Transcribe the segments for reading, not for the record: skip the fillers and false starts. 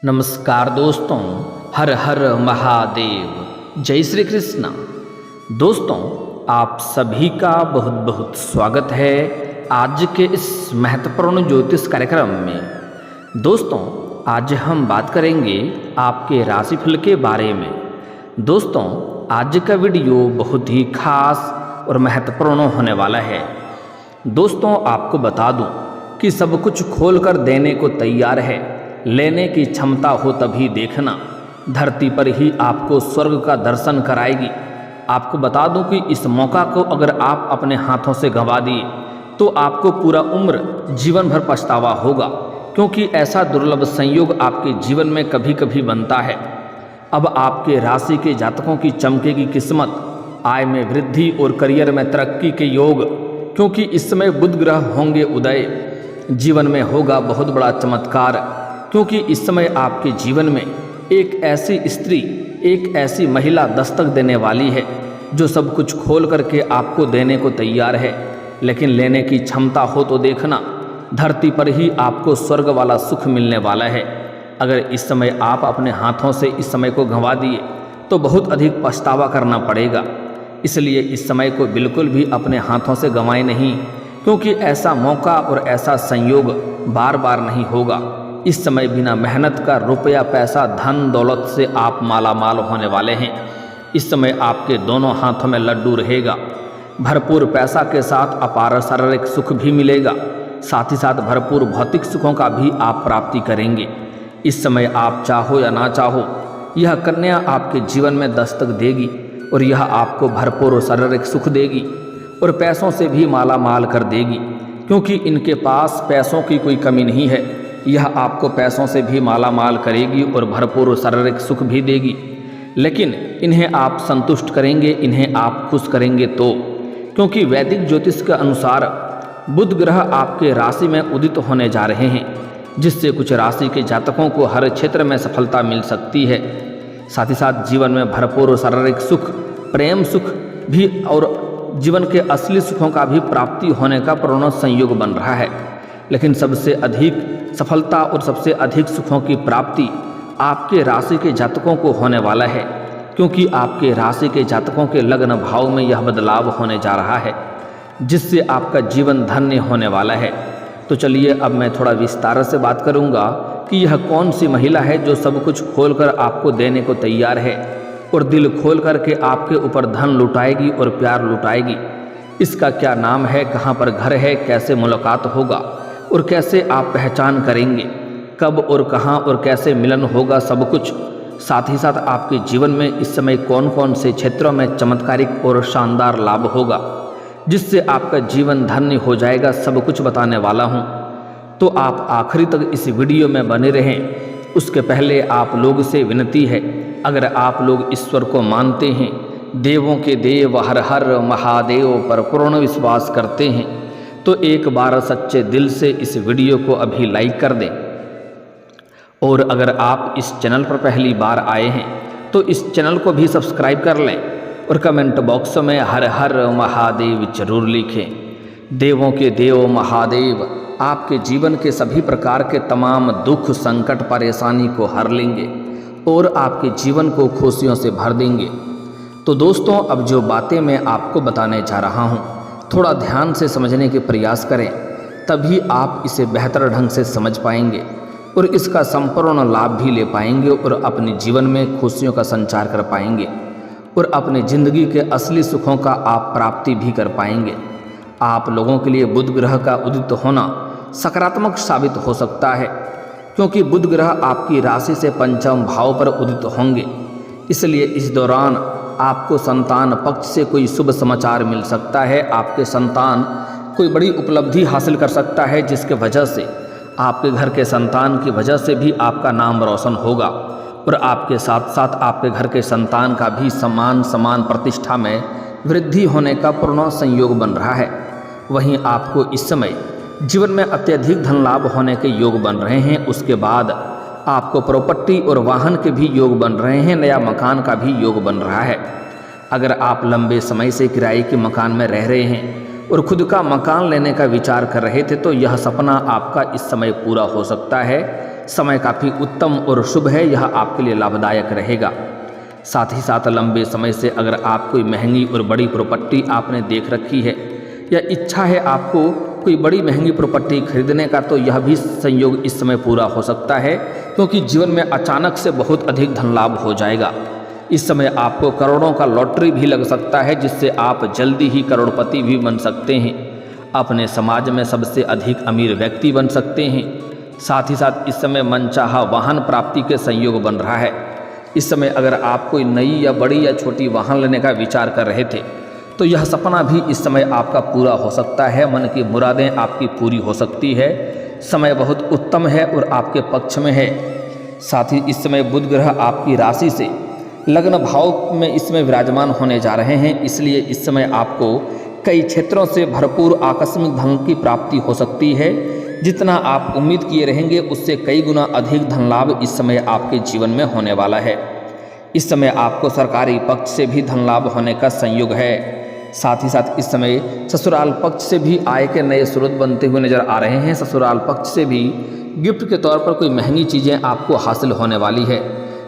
नमस्कार दोस्तों, हर हर महादेव, जय श्री कृष्ण। दोस्तों, आप सभी का बहुत बहुत स्वागत है आज के इस महत्वपूर्ण ज्योतिष कार्यक्रम में। दोस्तों, आज हम बात करेंगे आपके राशिफल के बारे में। दोस्तों, आज का वीडियो बहुत ही खास और महत्वपूर्ण होने वाला है। दोस्तों, आपको बता दूं कि सब कुछ खोल कर देने को तैयार है, लेने की क्षमता हो तभी देखना। धरती पर ही आपको स्वर्ग का दर्शन कराएगी। आपको बता दूं कि इस मौका को अगर आप अपने हाथों से गंवा दिए तो आपको पूरा उम्र जीवन भर पछतावा होगा, क्योंकि ऐसा दुर्लभ संयोग आपके जीवन में कभी कभी बनता है। अब आपके राशि के जातकों की चमकेगी किस्मत, आय में वृद्धि और करियर में तरक्की के योग, क्योंकि इस समय बुध ग्रह होंगे उदय। जीवन में होगा बहुत बड़ा चमत्कार, क्योंकि इस समय आपके जीवन में एक ऐसी स्त्री, एक ऐसी महिला दस्तक देने वाली है जो सब कुछ खोल करके आपको देने को तैयार है, लेकिन लेने की क्षमता हो तो देखना। धरती पर ही आपको स्वर्ग वाला सुख मिलने वाला है। अगर इस समय आप अपने हाथों से इस समय को गंवा दिए तो बहुत अधिक पछतावा करना पड़ेगा। इसलिए इस समय को बिल्कुल भी अपने हाथों से गंवाएं नहीं, क्योंकि ऐसा मौका और ऐसा संयोग बार बार नहीं होगा। इस समय बिना मेहनत का रुपया, पैसा, धन दौलत से आप माला माल होने वाले हैं। इस समय आपके दोनों हाथों में लड्डू रहेगा। भरपूर पैसा के साथ अपार शारीरिक सुख भी मिलेगा, साथ ही साथ भरपूर भौतिक सुखों का भी आप प्राप्ति करेंगे। इस समय आप चाहो या ना चाहो, यह कन्या आपके जीवन में दस्तक देगी और यह आपको भरपूर शारीरिक सुख देगी और पैसों से भी माला माल कर देगी, क्योंकि इनके पास पैसों की कोई कमी नहीं है। यह आपको पैसों से भी माला माल करेगी और भरपूर शारीरिक सुख भी देगी, लेकिन इन्हें आप संतुष्ट करेंगे, इन्हें आप खुश करेंगे तो, क्योंकि वैदिक ज्योतिष के अनुसार बुध ग्रह आपके राशि में उदित होने जा रहे हैं, जिससे कुछ राशि के जातकों को हर क्षेत्र में सफलता मिल सकती है। साथ ही साथ जीवन में भरपूर शारीरिक सुख, प्रेम सुख भी और जीवन के असली सुखों का भी प्राप्ति होने का पूर्ण संयोग बन रहा है। लेकिन सबसे अधिक सफलता और सबसे अधिक सुखों की प्राप्ति आपके राशि के जातकों को होने वाला है, क्योंकि आपके राशि के जातकों के लग्न भाव में यह बदलाव होने जा रहा है, जिससे आपका जीवन धन्य होने वाला है। तो चलिए अब मैं थोड़ा विस्तार से बात करूंगा कि यह कौन सी महिला है जो सब कुछ खोलकर आपको देने को तैयार है और दिल खोल करके आपके ऊपर धन लुटाएगी और प्यार लुटाएगी। इसका क्या नाम है, कहाँ पर घर है, कैसे मुलाकात होगा और कैसे आप पहचान करेंगे, कब और कहाँ और कैसे मिलन होगा, सब कुछ। साथ ही साथ आपके जीवन में इस समय कौन कौन से क्षेत्रों में चमत्कारिक और शानदार लाभ होगा, जिससे आपका जीवन धन्य हो जाएगा, सब कुछ बताने वाला हूँ। तो आप आखिरी तक इस वीडियो में बने रहें। उसके पहले आप लोग से विनती है, अगर आप लोग ईश्वर को मानते हैं, देवों के देव हर हर महादेव पर पूर्ण विश्वास करते हैं, तो एक बार सच्चे दिल से इस वीडियो को अभी लाइक कर दें। और अगर आप इस चैनल पर पहली बार आए हैं तो इस चैनल को भी सब्सक्राइब कर लें और कमेंट बॉक्स में हर हर महादेव जरूर लिखें। देवों के देव महादेव आपके जीवन के सभी प्रकार के तमाम दुख, संकट, परेशानी को हर लेंगे और आपके जीवन को खुशियों से भर देंगे। तो दोस्तों, अब जो बातें मैं आपको बताने जा रहा हूँ, थोड़ा ध्यान से समझने के प्रयास करें, तभी आप इसे बेहतर ढंग से समझ पाएंगे और इसका संपूर्ण लाभ भी ले पाएंगे और अपने जीवन में खुशियों का संचार कर पाएंगे और अपने ज़िंदगी के असली सुखों का आप प्राप्ति भी कर पाएंगे। आप लोगों के लिए बुध ग्रह का उदित होना सकारात्मक साबित हो सकता है, क्योंकि बुध ग्रह आपकी राशि से पंचम भाव पर उदित होंगे। इसलिए इस दौरान आपको संतान पक्ष से कोई शुभ समाचार मिल सकता है। आपके संतान कोई बड़ी उपलब्धि हासिल कर सकता है, जिसके वजह से आपके घर के संतान की वजह से भी आपका नाम रोशन होगा और आपके साथ साथ आपके घर के संतान का भी समान प्रतिष्ठा में वृद्धि होने का पूर्ण संयोग बन रहा है। वहीं आपको इस समय जीवन में अत्यधिक धन लाभ होने के योग बन रहे हैं। उसके बाद आपको प्रॉपर्टी और वाहन के भी योग बन रहे हैं, नया मकान का भी योग बन रहा है। अगर आप लंबे समय से किराए के मकान में रह रहे हैं और खुद का मकान लेने का विचार कर रहे थे, तो यह सपना आपका इस समय पूरा हो सकता है। समय काफ़ी उत्तम और शुभ है, यह आपके लिए लाभदायक रहेगा। साथ ही साथ लंबे समय से अगर आप कोई महंगी और बड़ी प्रॉपर्टी आपने देख रखी है या इच्छा है आपको कोई बड़ी महंगी प्रॉपर्टी खरीदने का, तो यह भी संयोग इस समय पूरा हो सकता है, क्योंकि जीवन में अचानक से बहुत अधिक धन लाभ हो जाएगा। इस समय आपको करोड़ों का लॉटरी भी लग सकता है, जिससे आप जल्दी ही करोड़पति भी बन सकते हैं। अपने समाज में सबसे अधिक अमीर व्यक्ति बन सकते हैं। साथ ही साथ इस समय मनचाहा वाहन प्राप्ति के संयोग बन रहा है। इस समय अगर आप कोई नई या बड़ी या छोटी वाहन लेने का विचार कर रहे थे, तो यह सपना भी इस समय आपका पूरा हो सकता है। मन की मुरादें आपकी पूरी हो सकती है। समय बहुत उत्तम है और आपके पक्ष में है। साथ ही इस समय बुध ग्रह आपकी राशि से लग्न भाव में इसमें विराजमान होने जा रहे हैं, इसलिए इस समय आपको कई क्षेत्रों से भरपूर आकस्मिक धन की प्राप्ति हो सकती है। जितना आप उम्मीद किए रहेंगे उससे कई गुना अधिक धन लाभ इस समय आपके जीवन में होने वाला है। इस समय आपको सरकारी पक्ष से भी धन लाभ होने का संयोग है। साथ ही साथ इस समय ससुराल पक्ष से भी आय के नए स्रोत बनते हुए नजर आ रहे हैं। ससुराल पक्ष से भी गिफ्ट के तौर पर कोई महंगी चीज़ें आपको हासिल होने वाली है,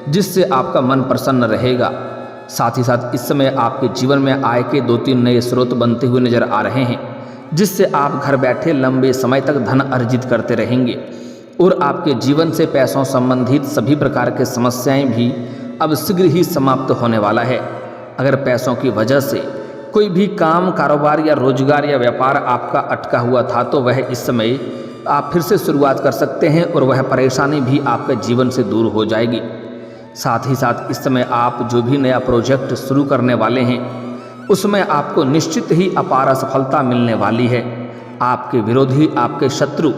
जिससे आपका मन प्रसन्न रहेगा। साथ ही साथ इस समय आपके जीवन में आय के 2-3 नए स्रोत बनते हुए नजर आ रहे हैं, जिससे आप घर बैठे लंबे समय तक धन अर्जित करते रहेंगे और आपके जीवन से पैसों संबंधित सभी प्रकार के समस्याएं भी अब शीघ्र ही समाप्त होने वाला है। अगर पैसों की वजह से कोई भी काम, कारोबार या रोजगार या व्यापार आपका अटका हुआ था, तो वह इस समय आप फिर से शुरुआत कर सकते हैं और वह परेशानी भी आपके जीवन से दूर हो जाएगी। साथ ही साथ इस समय आप जो भी नया प्रोजेक्ट शुरू करने वाले हैं, उसमें आपको निश्चित ही अपार सफलता मिलने वाली है। आपके विरोधी, आपके शत्रु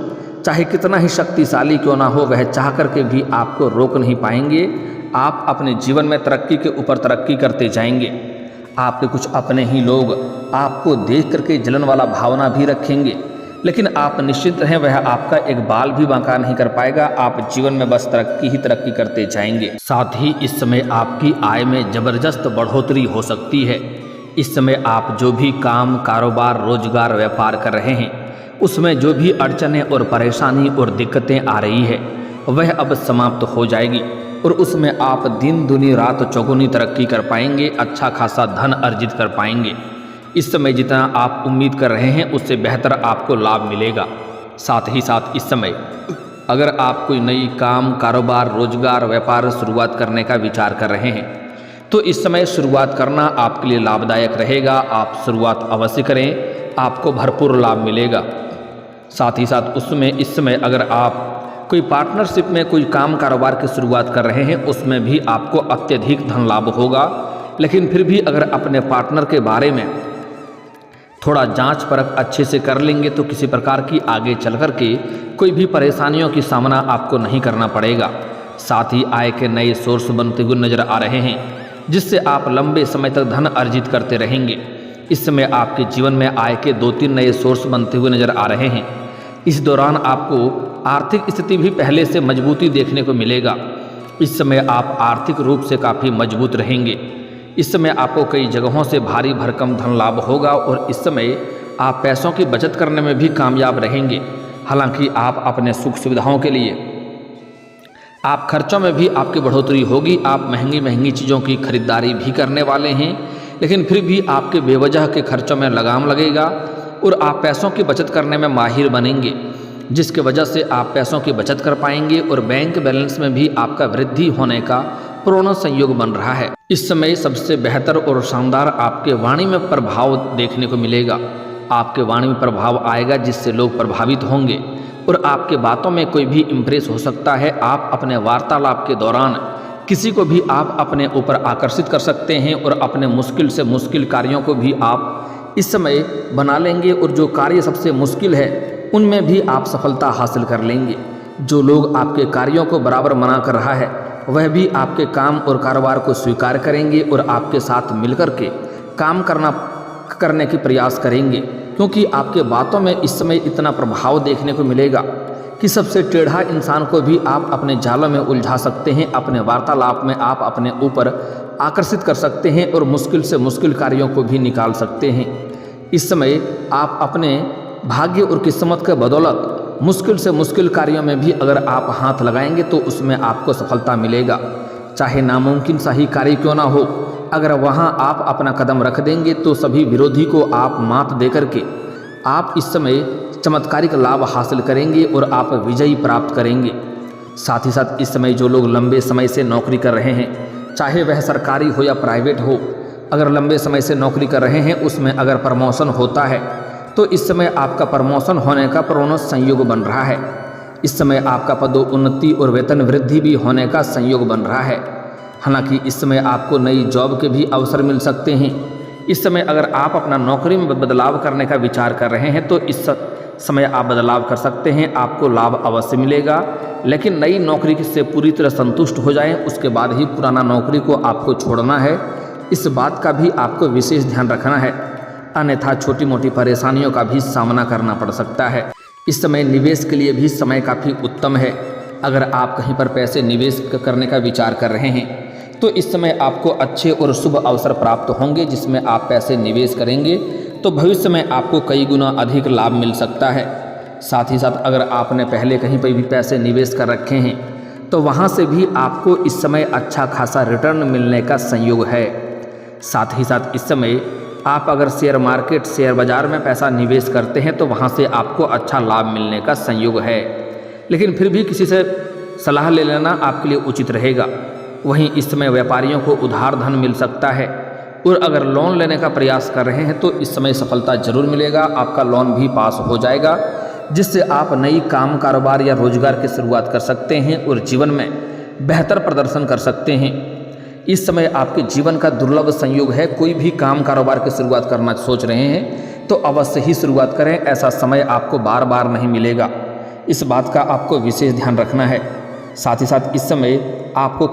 चाहे कितना ही शक्तिशाली क्यों ना हो, वह चाह करके भी आपको रोक नहीं पाएंगे। आप अपने जीवन में तरक्की के ऊपर तरक्की करते जाएंगे। आपके कुछ अपने ही लोग आपको देख करके जलन वाला भावना भी रखेंगे, लेकिन आप निश्चित रहें, वह आपका एक बाल भी बांका नहीं कर पाएगा। आप जीवन में बस तरक्की ही तरक्की करते जाएंगे। साथ ही इस समय आपकी आय में जबरदस्त बढ़ोतरी हो सकती है। इस समय आप जो भी काम, कारोबार, रोजगार, व्यापार कर रहे हैं, उसमें जो भी अड़चनें और परेशानी और दिक्कतें आ रही है, वह अब समाप्त हो जाएगी और उसमें आप दिन दुनी रात चौगुनी तरक्की कर पाएंगे। अच्छा खासा धन अर्जित कर पाएंगे। इस समय जितना आप उम्मीद कर रहे हैं उससे बेहतर आपको लाभ मिलेगा। साथ ही साथ इस समय अगर आप कोई नई काम, कारोबार, रोजगार, व्यापार शुरुआत करने का विचार कर रहे हैं, तो इस समय शुरुआत करना आपके लिए लाभदायक रहेगा। आप शुरुआत अवश्य करें, आपको भरपूर लाभ मिलेगा। साथ ही साथ उसमें इस समय अगर आप कोई पार्टनरशिप में कोई काम, कारोबार की शुरुआत कर रहे हैं, उसमें भी आपको अत्यधिक धन लाभ होगा। लेकिन फिर भी अगर अपने पार्टनर के बारे में थोड़ा जांच परख अच्छे से कर लेंगे, तो किसी प्रकार की आगे चल कर के कोई भी परेशानियों की सामना आपको नहीं करना पड़ेगा। साथ ही आय के नए सोर्स बनते हुए नजर आ रहे हैं, जिससे आप लंबे समय तक धन अर्जित करते रहेंगे। इस समय आपके जीवन में आय के 2-3 नए सोर्स बनते हुए नजर आ रहे हैं। इस दौरान आपको आर्थिक स्थिति भी पहले से मजबूती देखने को मिलेगा। इस समय आप आर्थिक रूप से काफ़ी मजबूत रहेंगे। इस समय आपको कई जगहों से भारी भरकम धन लाभ होगा और इस समय आप पैसों की बचत करने में भी कामयाब रहेंगे। हालांकि आप अपने सुख सुविधाओं के लिए आप खर्चों में भी आपकी बढ़ोतरी होगी। आप महंगी महंगी चीज़ों की खरीदारी भी करने वाले हैं, लेकिन फिर भी आपके बेवजह के खर्चों में लगाम लगेगा और आप पैसों की बचत करने में माहिर बनेंगे, जिसकी वजह से आप पैसों की बचत कर पाएंगे और बैंक बैलेंस में भी आपका वृद्धि होने का पूर्ण संयोग बन रहा है। इस समय सबसे बेहतर और शानदार आपके वाणी में प्रभाव देखने को मिलेगा। आपके वाणी में प्रभाव आएगा, जिससे लोग प्रभावित होंगे और आपके बातों में कोई भी इम्प्रेस हो सकता है। आप अपने वार्तालाप के दौरान किसी को भी आप अपने ऊपर आकर्षित कर सकते हैं और अपने मुश्किल से मुश्किल कार्यों को भी आप इस समय बना लेंगे और जो कार्य सबसे मुश्किल है उनमें भी आप सफलता हासिल कर लेंगे। जो लोग आपके कार्यों को बराबर मना कर रहा है, वह भी आपके काम और कारोबार को स्वीकार करेंगे और आपके साथ मिलकर के काम करने की प्रयास करेंगे, क्योंकि आपके बातों में इस समय इतना प्रभाव देखने को मिलेगा कि सबसे टेढ़ा इंसान को भी आप अपने जालों में उलझा सकते हैं। अपने वार्तालाप में आप अपने ऊपर आकर्षित कर सकते हैं और मुश्किल से मुश्किल कार्यों को भी निकाल सकते हैं। इस समय आप अपने भाग्य और किस्मत के बदौलत मुश्किल से मुश्किल कार्यों में भी अगर आप हाथ लगाएंगे तो उसमें आपको सफलता मिलेगा। चाहे नामुमकिन सा ही कार्य क्यों ना हो, अगर वहाँ आप अपना कदम रख देंगे तो सभी विरोधी को आप मात दे करके आप इस समय चमत्कारिक लाभ हासिल करेंगे और आप विजयी प्राप्त करेंगे। साथ ही साथ इस समय जो लोग लंबे समय से नौकरी कर रहे हैं, चाहे वह सरकारी हो या प्राइवेट हो, अगर लंबे समय से नौकरी कर रहे हैं उसमें अगर प्रमोशन होता है तो इस समय आपका प्रमोशन होने का पूर्ण संयोग बन रहा है। इस समय आपका पदोन्नति और वेतन वृद्धि भी होने का संयोग बन रहा है। हालांकि इस समय आपको नई जॉब के भी अवसर मिल सकते हैं। इस समय अगर आप अपना नौकरी में बदलाव करने का विचार कर रहे हैं तो इस समय आप बदलाव कर सकते हैं, आपको लाभ अवश्य मिलेगा। लेकिन नई नौकरी से पूरी तरह संतुष्ट हो जाएं, उसके बाद ही पुराना नौकरी को आपको छोड़ना है। इस बात का भी आपको विशेष ध्यान रखना है, अन्यथा छोटी मोटी परेशानियों का भी सामना करना पड़ सकता है। इस समय निवेश के लिए भी समय काफ़ी उत्तम है। अगर आप कहीं पर पैसे निवेश करने का विचार कर रहे हैं तो इस समय आपको अच्छे और शुभ अवसर प्राप्त होंगे, जिसमें आप पैसे निवेश करेंगे तो भविष्य में आपको कई गुना अधिक लाभ मिल सकता है। साथ ही साथ अगर आपने पहले कहीं पर भी पैसे निवेश कर रखे हैं तो वहाँ से भी आपको इस समय अच्छा खासा रिटर्न मिलने का संयोग है। साथ ही साथ इस समय आप अगर शेयर मार्केट, शेयर बाज़ार में पैसा निवेश करते हैं तो वहाँ से आपको अच्छा लाभ मिलने का संयोग है। लेकिन फिर भी किसी से सलाह ले लेना आपके लिए उचित रहेगा। वहीं इस समय व्यापारियों को उधार धन मिल सकता है और अगर लोन लेने का प्रयास कर रहे हैं तो इस समय सफलता जरूर मिलेगा, आपका लोन भी पास हो जाएगा, जिससे आप नई काम कारोबार या रोजगार की शुरुआत कर सकते हैं और जीवन में बेहतर प्रदर्शन कर सकते हैं। इस समय आपके जीवन का दुर्लभ संयोग है। कोई भी काम कारोबार की शुरुआत करना सोच रहे हैं तो अवश्य ही शुरुआत करें, ऐसा समय आपको बार बार नहीं मिलेगा। इस बात का आपको विशेष ध्यान रखना है। साथ ही साथ इस समय आपको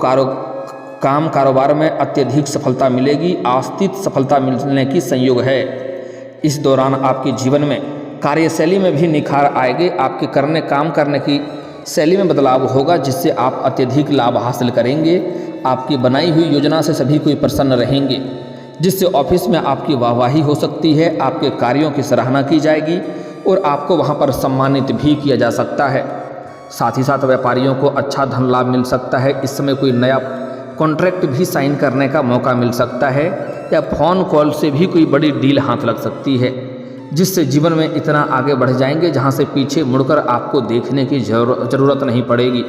काम कारोबार में अत्यधिक सफलता मिलेगी, आस्थिक सफलता मिलने की संयोग है। इस दौरान आपके जीवन में कार्यशैली में भी निखार आएंगे, आपके काम करने की शैली में बदलाव होगा, जिससे आप अत्यधिक लाभ हासिल करेंगे। आपकी बनाई हुई योजना से सभी कोई प्रसन्न रहेंगे, जिससे ऑफिस में आपकी वाहवाही हो सकती है, आपके कार्यों की सराहना की जाएगी और आपको वहां पर सम्मानित भी किया जा सकता है। साथ ही साथ व्यापारियों को अच्छा धन लाभ मिल सकता है। इस समय कोई नया कॉन्ट्रैक्ट भी साइन करने का मौका मिल सकता है या फ़ोन कॉल से भी कोई बड़ी डील हाथ लग सकती है, जिससे जीवन में इतना आगे बढ़ जाएंगे जहां से पीछे मुड़कर आपको देखने की ज़रूरत नहीं पड़ेगी।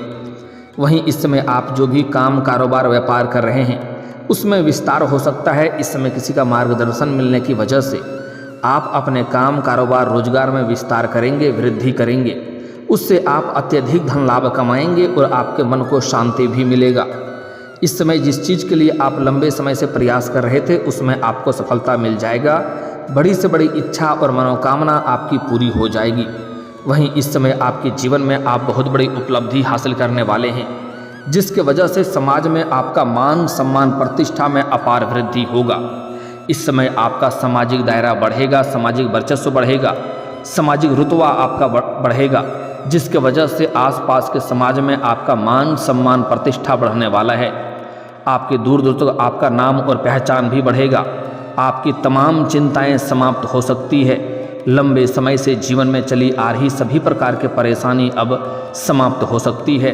वहीं इस समय आप जो भी काम कारोबार व्यापार कर रहे हैं उसमें विस्तार हो सकता है। इस समय किसी का मार्गदर्शन मिलने की वजह से आप अपने काम कारोबार रोजगार में विस्तार करेंगे, वृद्धि करेंगे, उससे आप अत्यधिक धन लाभ कमाएंगे और आपके मन को शांति भी मिलेगा। इस समय जिस चीज़ के लिए आप लंबे समय से प्रयास कर रहे थे उसमें आपको सफलता मिल जाएगा। बड़ी से बड़ी इच्छा और मनोकामना आपकी पूरी हो जाएगी। वहीं इस समय आपके जीवन में आप बहुत बड़ी उपलब्धि हासिल करने वाले हैं, जिसके वजह से समाज में आपका मान सम्मान प्रतिष्ठा में अपार वृद्धि होगा। इस समय आपका सामाजिक दायरा बढ़ेगा, सामाजिक वर्चस्व बढ़ेगा, सामाजिक रुतबा आपका बढ़ेगा, जिसके वजह से आसपास के समाज में आपका मान सम्मान प्रतिष्ठा बढ़ने वाला है। आपके दूर दूर तक आपका नाम और पहचान भी बढ़ेगा। आपकी तमाम चिंताएं समाप्त हो सकती है। लंबे समय से जीवन में चली आ रही सभी प्रकार के परेशानी अब समाप्त हो सकती है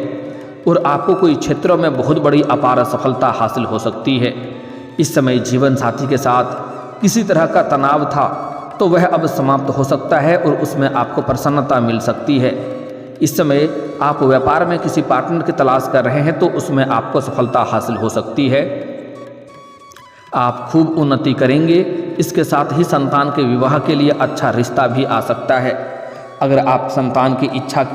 और आपको कोई क्षेत्रों में बहुत बड़ी अपार सफलता हासिल हो सकती है। इस समय जीवन साथी के साथ किसी तरह का तनाव था तो वह अब समाप्त हो सकता है और उसमें आपको प्रसन्नता मिल सकती है। इस समय आप व्यापार में किसी पार्टनर की तलाश कर रहे हैं तो उसमें आपको सफलता हासिल हो सकती है। आप खूब उन्नति करेंगे। इसके साथ ही संतान के विवाह के लिए अच्छा रिश्ता भी आ सकता है। अगर आप संतान की इच्छा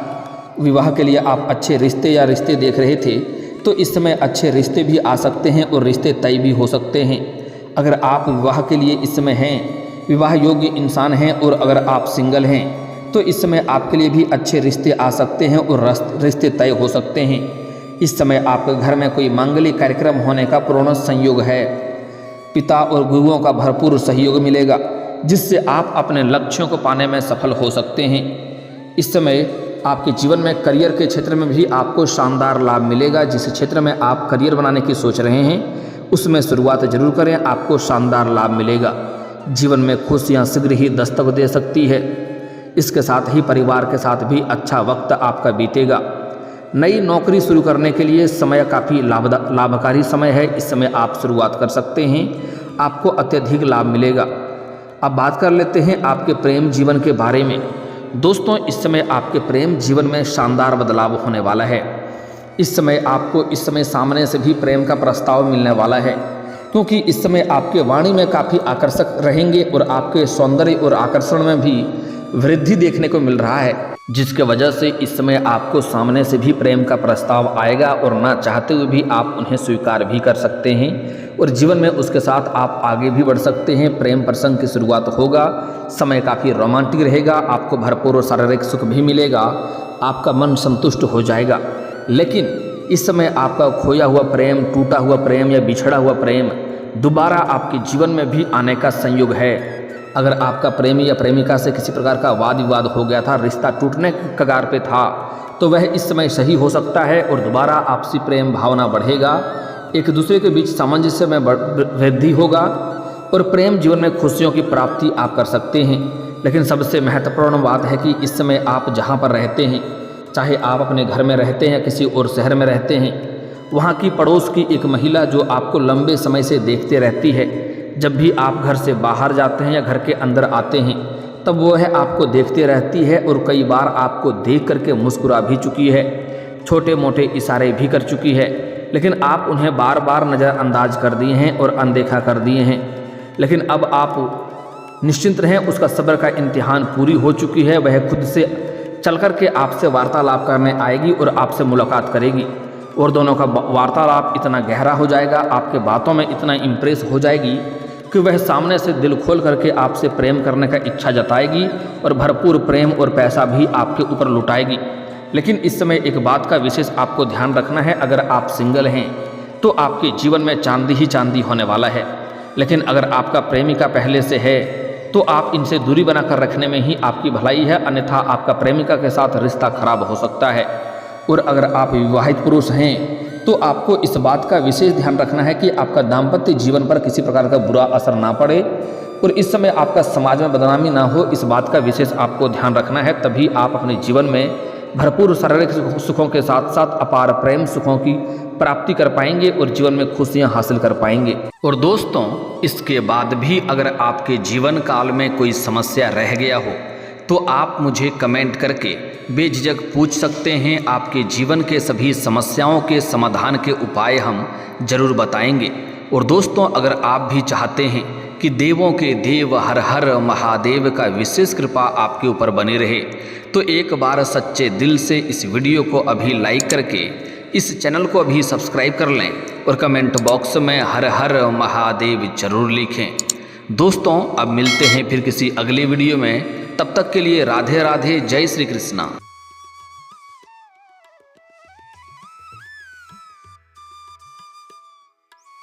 विवाह के लिए आप अच्छे रिश्ते या रिश्ते देख रहे थे तो इस समय अच्छे रिश्ते भी आ सकते हैं और रिश्ते तय भी हो सकते हैं। अगर आप विवाह के लिए इस समय हैं, विवाह योग्य इंसान हैं और अगर आप सिंगल हैं तो इस समय आपके लिए भी अच्छे रिश्ते आ सकते हैं और रिश्ते तय हो सकते हैं। इस समय आपके घर में कोई मांगलिक कार्यक्रम होने का पूर्ण संयोग है। पिता और गुरुओं का भरपूर सहयोग मिलेगा, जिससे आप अपने लक्ष्यों को पाने में सफल हो सकते हैं। इस समय आपके जीवन में करियर के क्षेत्र में भी आपको शानदार लाभ मिलेगा। जिस क्षेत्र में आप करियर बनाने की सोच रहे हैं उसमें शुरुआत जरूर करें, आपको शानदार लाभ मिलेगा। जीवन में खुशियाँ शीघ्र ही दस्तक दे सकती है। इसके साथ ही परिवार के साथ भी अच्छा वक्त आपका बीतेगा। नई नौकरी शुरू करने के लिए समय काफ़ी लाभकारी समय है। इस समय आप शुरुआत कर सकते हैं, आपको अत्यधिक लाभ मिलेगा। अब बात कर लेते हैं आपके प्रेम जीवन के बारे में। दोस्तों, इस समय आपके प्रेम जीवन में शानदार बदलाव होने वाला है। इस समय आपको सामने से भी प्रेम का प्रस्ताव मिलने वाला है, क्योंकि इस समय आपके वाणी में काफ़ी आकर्षक रहेंगे और आपके सौंदर्य और आकर्षण में भी वृद्धि देखने को मिल रहा है, जिसके वजह से इस समय आपको सामने से भी प्रेम का प्रस्ताव आएगा और ना चाहते हुए भी आप उन्हें स्वीकार भी कर सकते हैं और जीवन में उसके साथ आप आगे भी बढ़ सकते हैं। प्रेम प्रसंग की शुरुआत होगा, समय काफ़ी रोमांटिक रहेगा, आपको भरपूर शारीरिक सुख भी मिलेगा, आपका मन संतुष्ट हो जाएगा। लेकिन इस समय आपका खोया हुआ प्रेम, टूटा हुआ प्रेम या बिछड़ा हुआ प्रेम दोबारा आपके जीवन में भी आने का संयोग है। अगर आपका प्रेमी या प्रेमिका से किसी प्रकार का वाद विवाद हो गया था, रिश्ता टूटने के कगार पे था, तो वह इस समय सही हो सकता है और दोबारा आपसी प्रेम भावना बढ़ेगा, एक दूसरे के बीच सामंजस्य में वृद्धि होगा और प्रेम जीवन में खुशियों की प्राप्ति आप कर सकते हैं। लेकिन सबसे महत्वपूर्ण बात है कि इस समय आप जहाँ पर रहते हैं, चाहे आप अपने घर में रहते हैं, किसी और शहर में रहते हैं, वहाँ की पड़ोस की एक महिला जो आपको लंबे समय से देखते रहती है, जब भी आप घर से बाहर जाते हैं या घर के अंदर आते हैं, तब वह आपको देखते रहती है और कई बार आपको देख करके मुस्कुरा भी चुकी है, छोटे मोटे इशारे भी कर चुकी है, लेकिन आप उन्हें बार बार नज़रअंदाज कर दिए हैं और अनदेखा कर दिए हैं। लेकिन अब आप निश्चिंत रहें, उसका सब्र का इम्तिहान पूरी हो चुकी है। वह खुद से चल कर के आपसे वार्तालाप करने आएगी और आपसे मुलाकात करेगी और दोनों का वार्तालाप इतना गहरा हो जाएगा, आपके बातों में इतना इम्प्रेस हो जाएगी कि वह सामने से दिल खोल करके आपसे प्रेम करने का इच्छा जताएगी और भरपूर प्रेम और पैसा भी आपके ऊपर लुटाएगी। लेकिन इस समय एक बात का विशेष आपको ध्यान रखना है, अगर आप सिंगल हैं तो आपके जीवन में चांदी ही चांदी होने वाला है। लेकिन अगर आपका प्रेमिका पहले से है तो आप इनसे दूरी बनाकर रखने में ही आपकी भलाई है, अन्यथा आपका प्रेमिका के साथ रिश्ता खराब हो सकता है। और अगर आप विवाहित पुरुष हैं तो आपको इस बात का विशेष ध्यान रखना है कि आपका दाम्पत्य जीवन पर किसी प्रकार का बुरा असर ना पड़े और इस समय आपका समाज में बदनामी ना हो, इस बात का विशेष आपको ध्यान रखना है। तभी आप अपने जीवन में भरपूर शारीरिक सुखों के साथ साथ अपार प्रेम सुखों की प्राप्ति कर पाएंगे और जीवन में खुशियां हासिल कर पाएंगे। और दोस्तों, इसके बाद भी अगर आपके जीवन काल में कोई समस्या रह गया हो तो आप मुझे कमेंट करके बेझिझक पूछ सकते हैं। आपके जीवन के सभी समस्याओं के समाधान के उपाय हम जरूर बताएंगे। और दोस्तों, अगर आप भी चाहते हैं कि देवों के देव हर हर महादेव का विशेष कृपा आपके ऊपर बनी रहे, तो एक बार सच्चे दिल से इस वीडियो को अभी लाइक करके इस चैनल को अभी सब्सक्राइब कर लें और कमेंट बॉक्स में हर हर महादेव जरूर लिखें। दोस्तों, अब मिलते हैं फिर किसी अगले वीडियो में, तब तक के लिए राधे राधे, जय श्री कृष्णा।